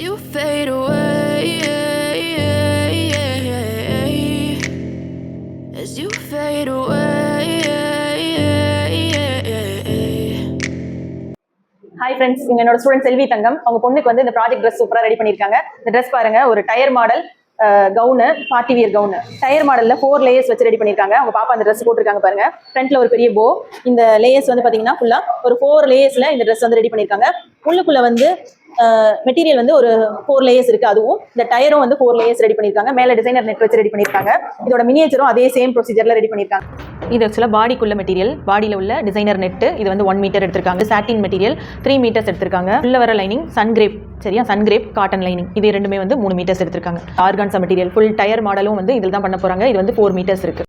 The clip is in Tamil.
you fade away, as you fade away. Hi friends, இங்க என்னோட ஸ்டூடெண்ட் செல்வி தங்கம். அவங்க பொண்ணுக்கு வந்து இந்த ப்ராஜெக்ட் ட்ரெஸ் சூப்பராக ரெடி பண்ணியிருக்காங்க. இந்த ட்ரெஸ் பாருங்க, ஒரு tier model gown, party wear gown. Tier மாடலில் 4 லேயர்ஸ் வச்சு ரெடி பண்ணியிருக்காங்க. அவங்க பாப்பா அந்த ட்ரெஸ் போட்டிருக்காங்க பாருங்க. ஃப்ரண்ட்ல ஒரு பெரிய போ. இந்த லேயர்ஸ் வந்து பார்த்தீங்கன்னா ஃபுல்லாக ஒரு 4 லேயர்ஸ்ல இந்த ட்ரெஸ் வந்து ரெடி பண்ணியிருக்காங்க. உள்ளுக்குள்ள வந்து மெட்டீரியல் வந்து ஒரு 4 லேயர்ஸ் இருக்கு. அதுவும் இந்த டயரும் வந்து 4 லேயர்ஸ் ரெடி பண்ணியிருக்காங்க. மேலே டிசைனர் நெட் வச்சு ரெடி பண்ணியிருக்காங்க. இதோட மினியேச்சரும் அதே சேம் ப்ரொசீஜர்ல ரெடி பண்ணியிருக்காங்க. இது ஆக்சுவலாக பாடிக்குள்ள மெட்டீரியல், பாடியில் உள்ள டிசைனர் நெட்டு. இது வந்து 1 மீட்டர் எடுத்திருக்காங்க. சாட்டின் மெட்டீரியல் 3 மீட்டர்ஸ் எடுத்திருக்காங்க. உள்ள வர லைனிங் சன் கிரேப், சரியா, சன் கிரேப் காட்டன் லைனிங். இது ரெண்டுமே வந்து 3 மீட்டர்ஸ் எடுத்திருக்காங்க. ஆர்கான்சா மெட்டீரியல் ஃபுல் டயர் மாடலும் வந்து இதில் தான் பண்ண போறாங்க. இது வந்து 4 மீட்டர்ஸ் இருக்கு.